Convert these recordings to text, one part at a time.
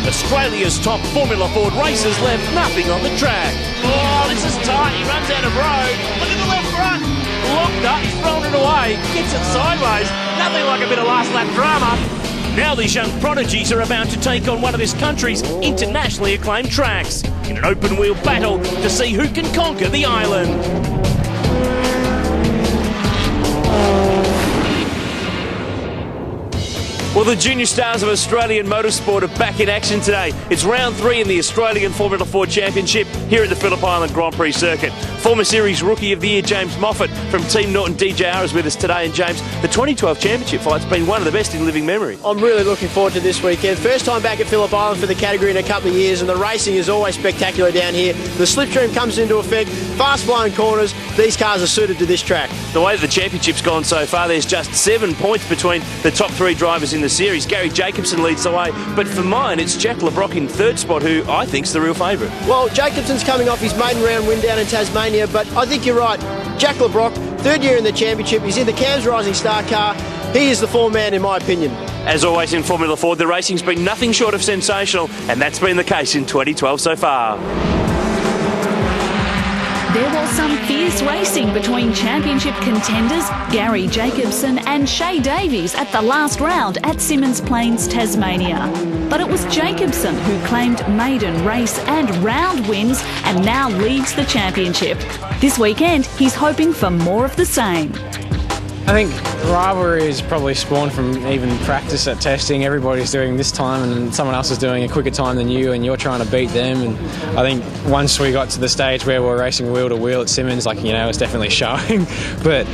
Australia's top Formula Ford racers left nothing on the track. Oh, this is tight. He runs out of road. Look at the left front. Locked up, he's thrown it away, gets it sideways. Nothing like a bit of last lap drama. Now these young prodigies are about to take on one of this country's internationally acclaimed tracks in an open wheel battle to see who can conquer the island. Well, the junior stars of Australian Motorsport are back in action today. It's round 3 in the Australian Formula Ford Championship here at the Phillip Island Grand Prix circuit. Former Series Rookie of the Year James Moffat from Team Norton DJR is with us today. And James, the 2012 championship fight's been one of the best in living memory. I'm really looking forward to this weekend. First time back at Phillip Island for the category in a couple of years, and the racing is always spectacular down here. The slipstream comes into effect, fast-flowing corners. These cars are suited to this track. The way the championship's gone so far, there's just 7 points between the top 3 drivers in the series. Gary Jacobson leads the way, but for mine, it's Jack Le Brocq in 3rd spot, who I think's the real favourite. Well, Jacobson's coming off his maiden round win down in Tasmania, but I think you're right. Jack Le Brocq, 3rd year in the championship. He's in the Cam's Rising Star car. He is the form man, in my opinion. As always in Formula Ford, the racing's been nothing short of sensational, and that's been the case in 2012 so far. There was some fierce racing between championship contenders Gary Jacobson and Shay Davies at the last round at Symmons Plains, Tasmania. But it was Jacobson who claimed maiden, race and round wins and now leads the championship. This weekend, he's hoping for more of the same. I think rivalry is probably spawned from even practice at testing. Everybody's doing this time and someone else is doing a quicker time than you and you're trying to beat them. And I think once we got to the stage where we're racing wheel to wheel at Symmons, it's definitely showing. But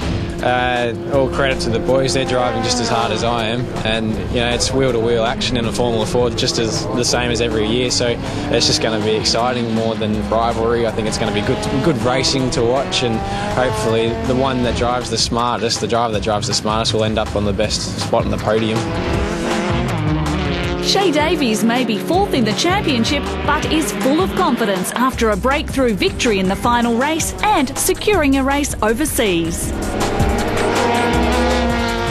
all credit to the boys, they're driving just as hard as I am. And, it's wheel to wheel action in a Formula Ford just as the same as every year. So it's just going to be exciting more than rivalry. I think it's going to be good racing to watch, and hopefully the one that drives the smartest, the driver that drives the smartest, will end up on the best spot on the podium. Shay Davies may be 4th in the championship, but is full of confidence after a breakthrough victory in the final race and securing a race overseas.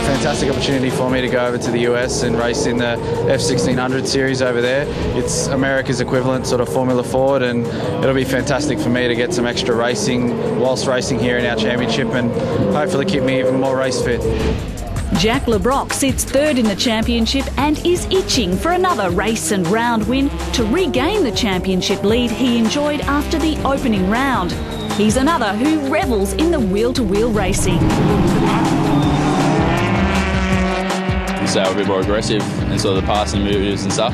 Fantastic opportunity for me to go over to the US and race in the F1600 series over there. It's America's equivalent sort of Formula Ford, and it'll be fantastic for me to get some extra racing whilst racing here in our championship and hopefully keep me even more race fit. Jack Le Brocq sits 3rd in the championship and is itching for another race and round win to regain the championship lead he enjoyed after the opening round. He's another who revels in the wheel-to-wheel racing. So a bit more aggressive and sort of the passing moves and stuff.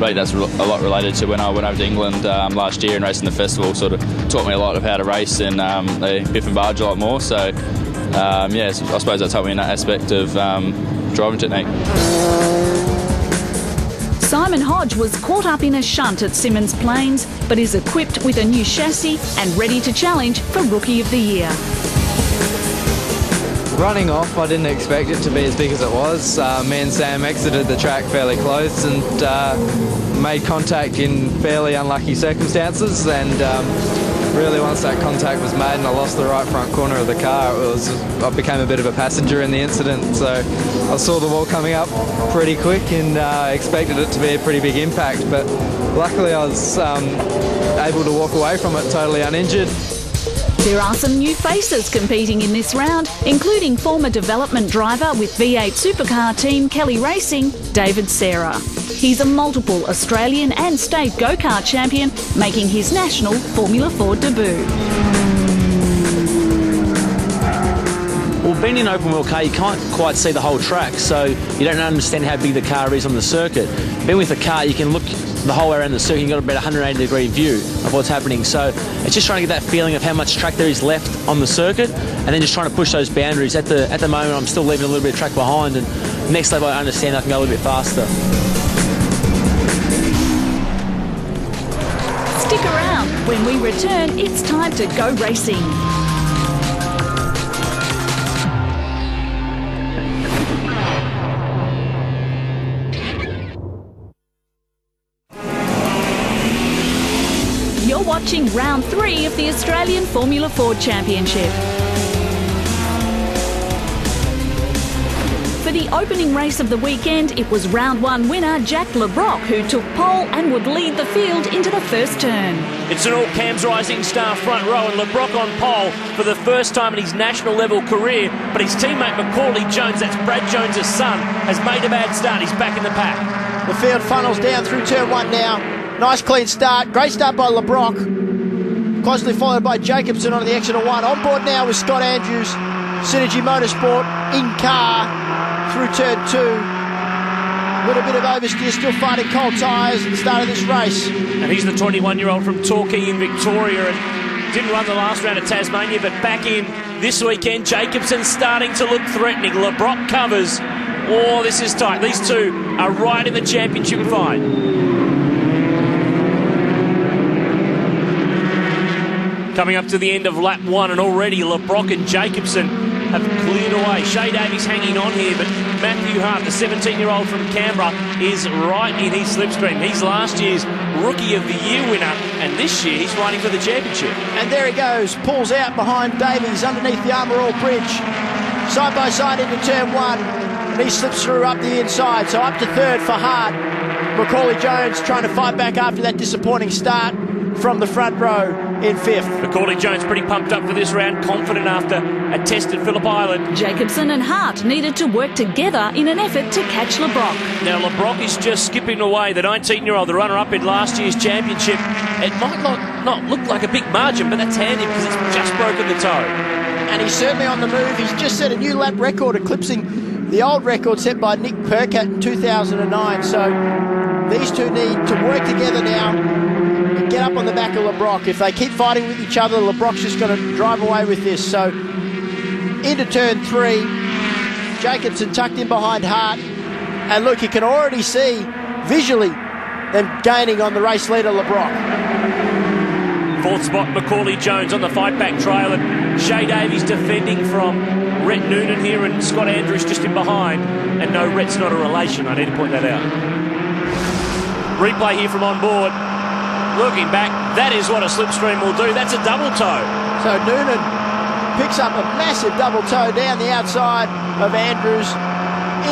But that's a lot related to when I went over to England last year and racing the festival. Sort of taught me a lot of how to race, and they biff and barge a lot more. So I suppose that's helped me in that aspect of driving technique. Simon Hodge was caught up in a shunt at Symmons Plains, but is equipped with a new chassis and ready to challenge for Rookie of the Year. Running off, I didn't expect it to be as big as it was. Me and Sam exited the track fairly close and made contact in fairly unlucky circumstances, and really once that contact was made and I lost the right front corner of the car, I became a bit of a passenger in the incident. So I saw the wall coming up pretty quick and expected it to be a pretty big impact, but luckily I was able to walk away from it totally uninjured. There are some new faces competing in this round, including former development driver with V8 supercar team Kelly Racing, David Serra. He's a multiple Australian and state go-kart champion, making his national Formula Ford debut. Well, being in an open wheel car, you can't quite see the whole track, so you don't understand how big the car is on the circuit. Being with a car, you can look the whole way around the circuit, you've got about 180-degree view of what's happening. So it's just trying to get that feeling of how much track there is left on the circuit, and then just trying to push those boundaries. At the moment, I'm still leaving a little bit of track behind, and next level I understand I can go a little bit faster. Stick around. When we return, it's time to go racing. You're watching round 3 of the Australian Formula Ford Championship. For For the opening race of the weekend, it was round one winner Jack LeBrock who took pole and would lead the field into the first turn. It's an all-Cams Rising Star front row, and LeBrock on pole for the first time in his national level career, but his teammate Macaulay Jones, that's Brad Jones' son, has made a bad start. He's back in the pack. The field funnels down through turn one now. Nice clean start. Great start by LeBrock. Closely followed by Jacobson on the exit of one. On board now with Scott Andrews. Synergy Motorsport in car through turn two. A little bit of oversteer, still fighting cold tyres at the start of this race. And he's the 21-year-old from Torquay in Victoria, and didn't run the last round at Tasmania, but back in this weekend. Jacobson starting to look threatening. LeBrock covers. Oh, this is tight. These two are right in the championship fight. Coming up to the end of lap one, and already LeBrock and Jacobson have cleared away. Shay Davies hanging on here, but Matthew Hart, the 17-year-old from Canberra, is right in his slipstream. He's last year's Rookie of the Year winner, and this year he's fighting for the championship. And there he goes, pulls out behind Davies underneath the Armour All Bridge. Side by side into turn one, and he slips through up the inside, so up to third for Hart. Macaulay Jones trying to fight back after that disappointing start from the front row in fifth. Macaulay Jones pretty pumped up for this round, confident after a test at Phillip Island. Jacobson and Hart needed to work together in an effort to catch LeBrock. Now LeBrock is just skipping away, the 19-year-old, the runner-up in last year's championship. It might not look like a big margin, but that's handy because it's just broken the toe. And he's certainly on the move. He's just set a new lap record, eclipsing the old record set by Nick Percat in 2009. So these two need to work together now and get up on the back of LeBrock. If they keep fighting with each other, LeBrock's just going to drive away with this. So into turn three, Jacobson tucked in behind Hart. And look, you can already see visually them gaining on the race leader, LeBrock. Fourth spot, Macaulay Jones on the fight back trail, and Shay Davies defending from Rhett Noonan here, and Scott Andrews just in behind. And no, Rhett's not a relation, I need to point that out. Replay here from on board. Looking back, that is what a slipstream will do. That's a double toe. So Noonan picks up a massive double toe down the outside of Andrews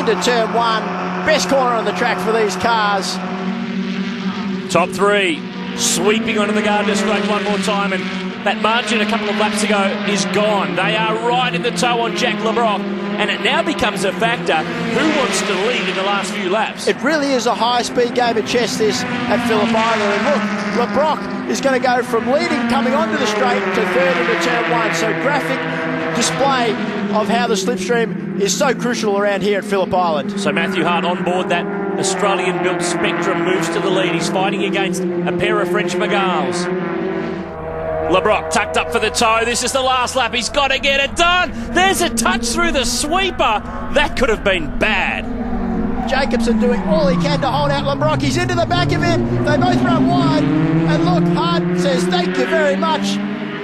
into turn one. Best corner on the track for these cars. Top three sweeping onto the Gardner straight one more time, and that margin a couple of laps ago is gone. They are right in the toe on Jack LeBrock, and it now becomes a factor who wants to lead in the last few laps. It really is a high-speed game of chess, this, at Phillip Island. And look, LeBrock is going to go from leading coming onto the straight to third into turn one. So graphic display of how the slipstream is so crucial around here at Phillip Island. So Matthew Hart on board that Australian-built Spectrum moves to the lead. He's fighting against a pair of French Megals. LeBrock tucked up for the toe. This is the last lap. He's got to get it done. There's a touch through the sweeper. That could have been bad. Jacobson doing all he can to hold out LeBrock. He's into the back of him. They both run wide. And look, Hart says thank you very much.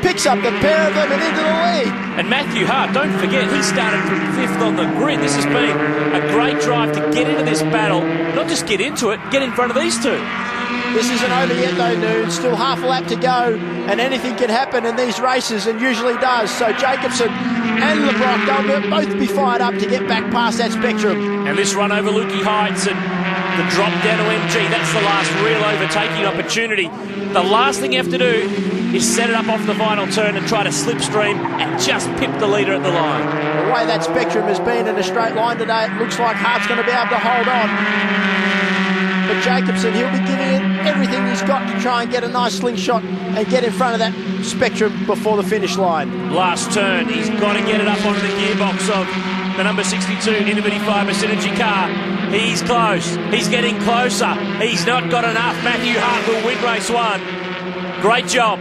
Picks up the pair of them and into the lead. And Matthew Hart, don't forget, he started from fifth on the grid. This has been a great drive to get into this battle. Not just get into it, get in front of these two. This isn't over yet though, Noon. Still half a lap to go, and anything can happen in these races, and usually does. So Jacobson and LeBrock, they'll both be fired up to get back past that Spectrum. And this run over Lukey Heights and the drop down to MG, that's the last real overtaking opportunity. The last thing you have to do is set it up off the final turn and try to slipstream and just pip the leader at the line. The way that Spectrum has been in a straight line today, it looks like Hart's going to be able to hold on. But Jacobson, he'll be giving it everything he's got to try and get a nice slingshot and get in front of that Spectrum before the finish line. Last turn, he's got to get it up onto the gearbox of the number 62 Innovative Fibre Synergy car. He's close. He's getting closer. He's not got enough. Matthew Hart will win race one. Great job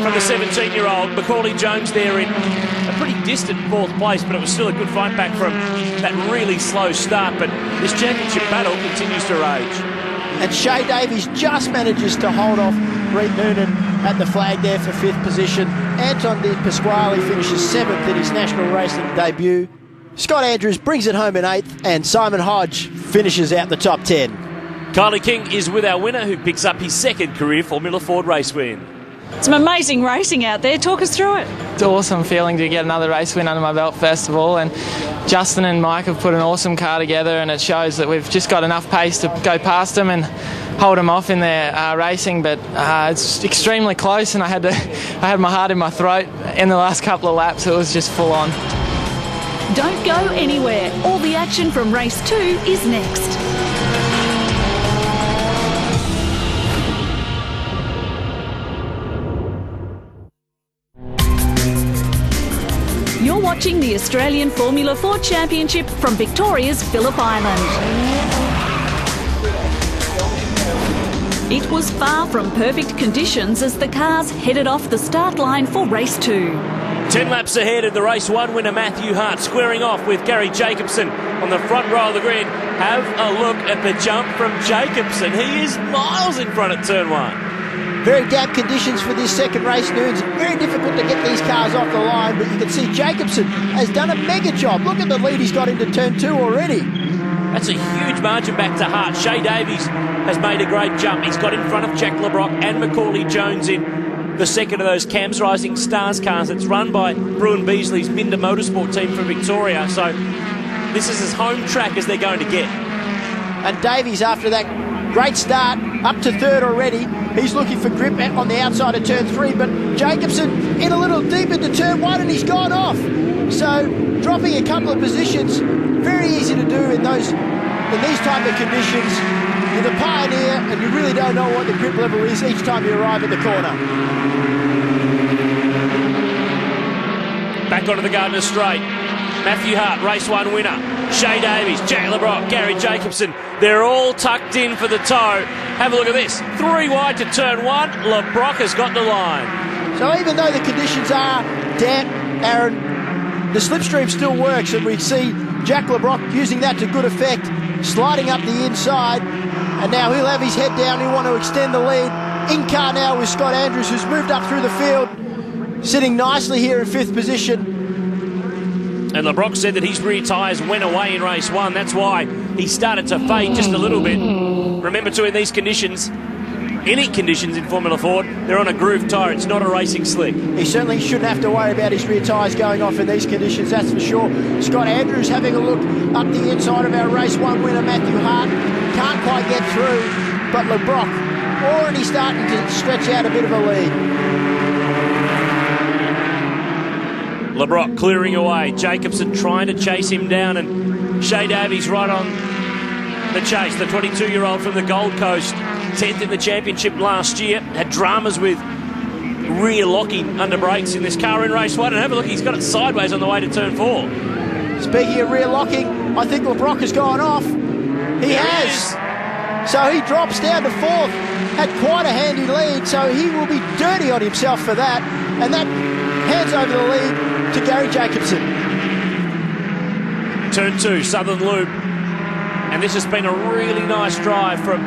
from the 17-year-old. Macaulay Jones there in a pretty distant fourth place, but it was still a good fight back from that really slow start. But this championship battle continues to rage. And Shay Davies just manages to hold off Rhett Noonan at the flag there for fifth position. Anton Di Pasquale finishes seventh in his national racing debut. Scott Andrews brings it home in eighth, and Simon Hodge finishes out the top 10. Kylie King is with our winner, who picks up his second career Formula Ford race win. Some amazing racing out there. Talk us through it. It's an awesome feeling to get another race win under my belt, first of all, and Justin and Mike have put an awesome car together, and it shows that we've just got enough pace to go past them and hold them off in their racing, but it's extremely close, and I had my heart in my throat in the last couple of laps. It was just full on. Don't go anywhere. All the action from race 2 is next. You're watching the Australian Formula 4 Championship from Victoria's Phillip Island. It was far from perfect conditions as the cars headed off the start line for race 2. 10 laps ahead of the race 1 winner Matthew Hart, squaring off with Gary Jacobson on the front row of the grid. Have a look at the jump from Jacobson. He is miles in front at turn 1. Very damp conditions for this second race, Noons. Very difficult to get these cars off the line, but you can see Jacobson has done a mega job. Look at the lead he's got into turn 2 already. That's a huge margin back to Hart. Shea Davies has made a great jump. He's got in front of Jack LeBrock and Macaulay Jones in the second of those Cam's Rising Stars cars. It's run by Bruin Beasley's Binder Motorsport team from Victoria. So this is as home track as they're going to get. And Davies, after that great start, up to third already. He's looking for grip on the outside of turn 3, but Jacobson in a little deep into turn 1 and he's gone off. So dropping a couple of positions, very easy to do in these type of conditions. You're the pioneer and you really don't know what the grip level is each time you arrive at the corner. Back onto the Gardner Straight. Matthew Hart, race 1 winner. Shea Davies, Jack LeBrock, Gary Jacobson. They're all tucked in for the toe. Have a look at this. 3 wide to turn 1. LeBrock has got the line. So even though the conditions are damp, Aaron, the slipstream still works, and we see Jack LeBrock using that to good effect, sliding up the inside, and now he'll have his head down. He'll want to extend the lead. In car now with Scott Andrews, who's moved up through the field, sitting nicely here in 5th position. And LeBrock said that his rear tyres went away in race 1. That's why he started to fade just a little bit. Remember too, in these conditions, any conditions in Formula 4, they're on a groove tyre. It's not a racing slick. He certainly shouldn't have to worry about his rear tyres going off in these conditions, that's for sure. Scott Andrews having a look up the inside of our race 1 winner, Matthew Hart. Can't quite get through, but LeBrock already starting to stretch out a bit of a lead. LeBrock clearing away. Jacobson trying to chase him down, and Shea Davies right on the chase. The 22-year-old from the Gold Coast, 10th in the championship last year, had dramas with rear locking under brakes in this car in race 1. And have a look, he's got it sideways on the way to turn 4. Speaking of rear locking, I think LeBrock has gone off. He has. So he drops down to 4th. Had quite a handy lead, so he will be dirty on himself for that. And that hands over the lead to Gary Jacobson. Turn 2, Southern Loop. And this has been a really nice drive from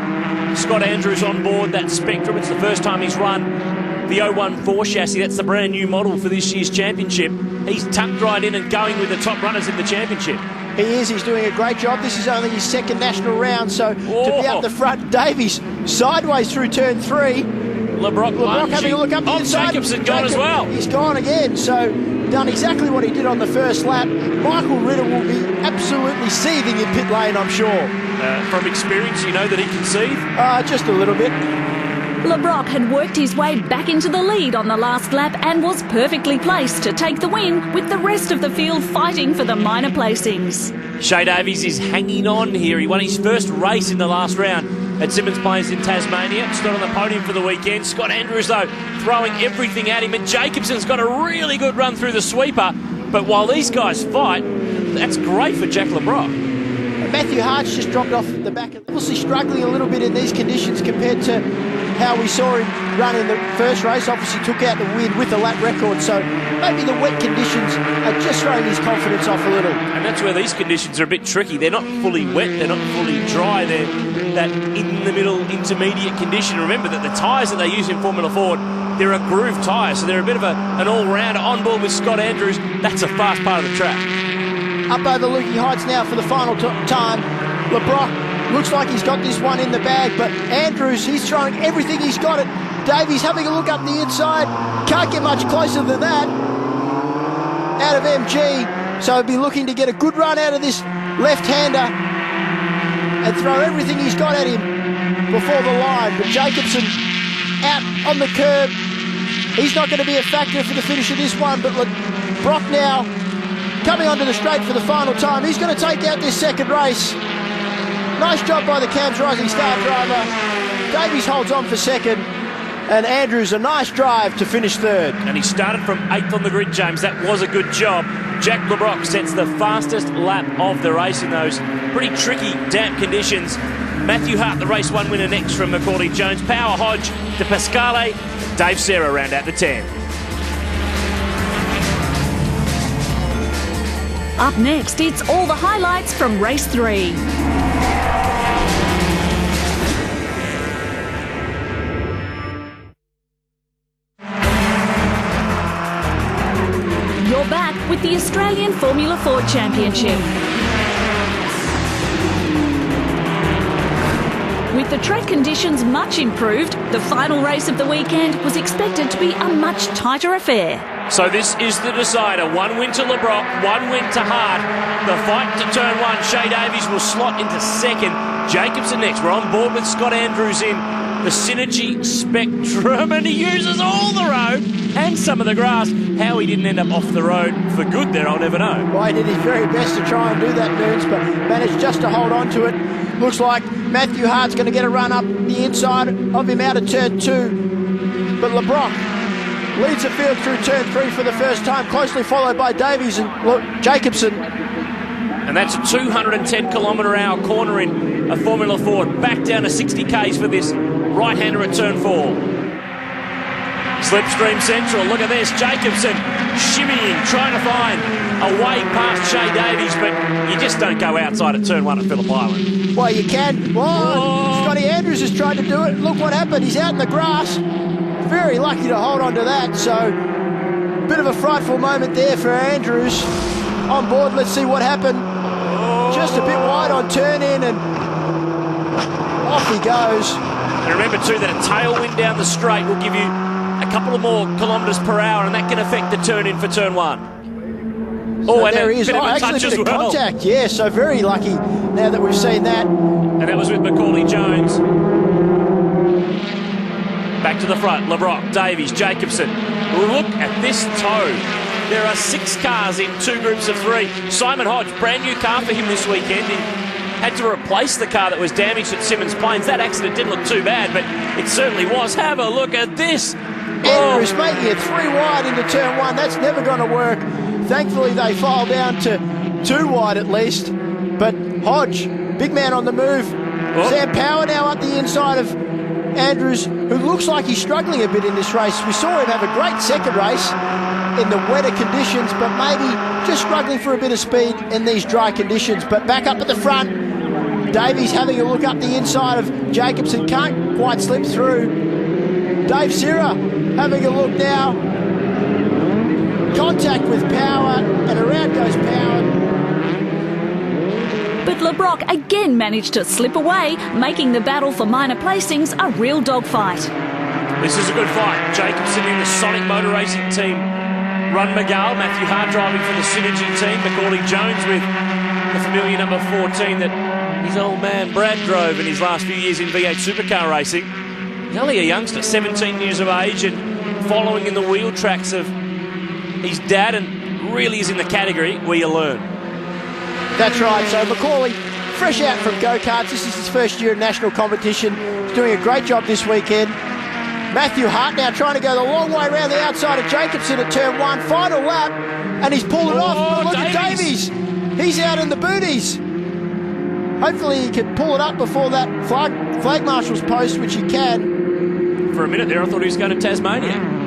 Scott Andrews on board that Spectrum. It's the first time he's run the 014 chassis. That's the brand new model for this year's championship. He's tucked right in and going with the top runners in the championship. He is. He's doing a great job. This is only his 2nd national round, so to be up the front, Davies sideways through turn 3. LeBrock having a look up the inside. Jacobson gone as well. He's gone again, so done exactly what he did on the first lap. Michael Ritter will be absolutely seething in pit lane, I'm sure. From experience, you know that he can seethe? Just a little bit. LeBrock had worked his way back into the lead on the last lap and was perfectly placed to take the win, with the rest of the field fighting for the minor placings. Shea Davies is hanging on here. He won his first race in the last round at Simmons Plains in Tasmania. Stood on the podium for the weekend. Scott Andrews, though, throwing everything at him. And Jacobson's got a really good run through the sweeper. But while these guys fight, that's great for Jack LeBrock. Matthew Hart's just dropped off the back. Obviously struggling a little bit in these conditions compared to how we saw him run in the first race. Obviously took out the win with a lap record, so maybe the wet conditions are just throwing his confidence off a little. And that's where these conditions are a bit tricky. They're not fully wet, they're not fully dry, they're that in-the-middle intermediate condition. Remember that the tyres that they use in Formula 4, they're a groove tyre, so they're a bit of an all-rounder. On board with Scott Andrews, that's a fast part of the track. Up over Lukey Heights now for the final time. LeBrock looks like he's got this one in the bag, but Andrews, he's throwing everything he's got it. Davies having a look up the inside. Can't get much closer than that out of MG. So he'll be looking to get a good run out of this left-hander and throw everything he's got at him before the line. But Jacobson out on the curb. He's not going to be a factor for the finish of this one, but Brock now coming onto the straight for the final time. He's going to take out this second race. Nice job by the Cam's Rising Star driver. Davies holds on for second, and Andrews a nice drive to finish third. And he started from 8th on the grid, James. That was a good job. Jack LeBrock sets the fastest lap of the race in those pretty tricky, damp conditions. Matthew Hart, the race 1 winner, next from Macaulay Jones. Power Hodge to Pasquale. Dave Serra round out the 10. Up next, it's all the highlights from race 3. You're back with the Australian Formula 4 Championship. With the track conditions much improved, the final race of the weekend was expected to be a much tighter affair. So this is the decider. 1 win to LeBrock, 1 win to Hart. The fight to turn 1. Shea Davies will slot into second. Jacobson next. We're on board with Scott Andrews in the Synergy Spectrum, and he uses all the road and some of the grass. How he didn't end up off the road for good there, I'll never know. Well, he did his very best to try and do that, Nunes, but managed just to hold on to it. Looks like Matthew Hart's going to get a run up the inside of him out of turn 2. But LeBrock leads the field through turn 3 for the first time, closely followed by Davies and Jacobson. And that's a 210km/h corner in a Formula 4. Back down to 60 k's for this right-hander at turn 4. Slipstream Central, look at this. Jacobson shimmying, trying to find a way past Shea Davies, but you just don't go outside at turn 1 at Phillip Island. Well, you can. Whoa. Scotty Andrews has tried to do it. Look what happened. He's out in the grass. Very lucky to hold on to that. So, bit of a frightful moment there for Andrews. On board, let's see what happened. Just a bit wide on turn in, and off he goes. And remember too that a tailwind down the straight will give you a couple of more kilometres per hour, and that can affect the turn in for turn 1. So and there he is. Bit of a actually touch a bit of as well. contact. Yeah, so very lucky now that we've seen that. And that was with Macaulay Jones. Back to the front, LeBrock, Davies, Jacobson. Look at this tow. There are 6 cars in 2 groups of 3. Simon Hodge, brand new car for him this weekend. He had to replace the car that was damaged at Symmons Plains. That accident didn't look too bad, but it certainly was. Have a look at this. Andrews making it 3 wide into turn 1. That's never going to work. Thankfully, they file down to 2 wide at least. But Hodge, big man on the move. Sam Power now up the inside of Andrews, who looks like he's struggling a bit in this race. We saw him have a great second race in the wetter conditions, but maybe just struggling for a bit of speed in these dry conditions. But back up at the front, Davies having a look up the inside of Jacobson, can't quite slip through. Dave Serra having a look now. Contact with Power, and around goes Power. But LeBrock again managed to slip away, making the battle for minor placings a real dogfight. This is a good fight. Jacobson in the Sonic Motor Racing team. Run Miguel, Matthew Hart driving for the Synergy team. Macaulay Jones with the familiar number 14 that his old man Brad drove in his last few years in V8 supercar racing. He's only a youngster, 17 years of age, and following in the wheel tracks of his dad, and really is in the category where you learn. That's right, so Macaulay, fresh out from go-karts. This is his first year in national competition. He's doing a great job this weekend. Matthew Hart now trying to go the long way around the outside of Jacobson at turn 1. Final lap, and he's pulled it off. But look at Davies. He's out in the booties. Hopefully he can pull it up before that flag marshal's post, which he can. For a minute there, I thought he was going to Tasmania.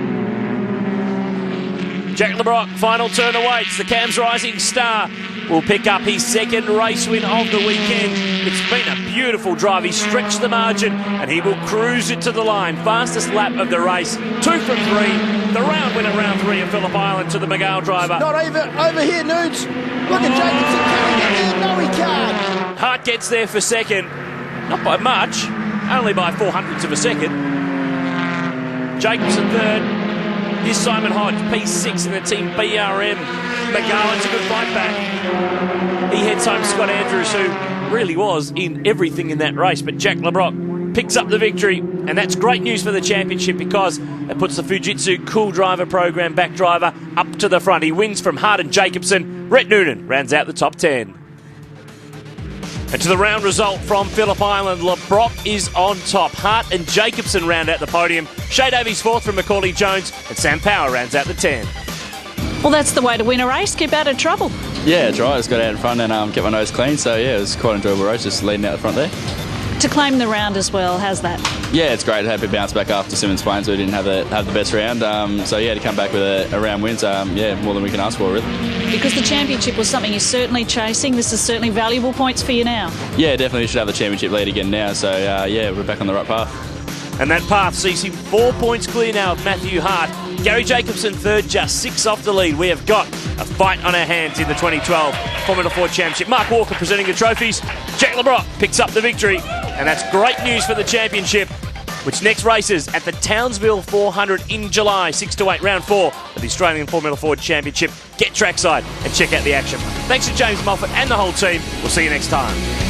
Jack LeBrock, final turn awaits. The Cam's Rising Star will pick up his second race win of the weekend. It's been a beautiful drive. He stretched the margin and he will cruise it to the line. Fastest lap of the race, 2 from 3. The round winner, round 3 of Phillip Island to the Miguel driver. Not over here, Nudes. Look at Jacobson. Can he get there? No, he can't. Hart gets there for second. not by much, only by 400ths of a second. Jacobson third. Here's Simon Hodge, P6 in the team BRM. McGowan's a good fight back. He heads home Scott Andrews, who really was in everything in that race, but Jack LeBrock picks up the victory, and that's great news for the championship because it puts the Fujitsu Cool Driver program back driver up to the front. He wins from Hart and Jacobson. Rhett Noonan rounds out the top 10. And to the round result from Phillip Island, LeBrock is on top. Hart and Jacobson round out the podium. Shay Davies fourth from Macaulay Jones, and Sam Power rounds out the 10. Well, that's the way to win a race, keep out of trouble. Yeah, that's right. I just got out in front and get my nose clean. So yeah, it was quite an enjoyable race, just leading out the front there. To claim the round as well, how's that? Yeah, it's great to have a bounce back after Simmons Plains. We didn't have the best round. So yeah, to come back with a round wins, yeah, more than we can ask for, really. Because the championship was something you're certainly chasing. This is certainly valuable points for you now. Yeah, definitely we should have the championship lead again now. So yeah, we're back on the right path. And that path sees him 4 points clear now of Matthew Hart. Gary Jacobson third, just 6 off the lead. We have got a fight on our hands in the 2012 Formula 4 Championship. Mark Walker presenting the trophies. Jack LeBrock picks up the victory. And that's great news for the championship, which next races at the Townsville 400 in July, 6 to 8, round 4 of the Australian Formula 4 Championship. Get trackside and check out the action. Thanks to James Moffat and the whole team. We'll see you next time.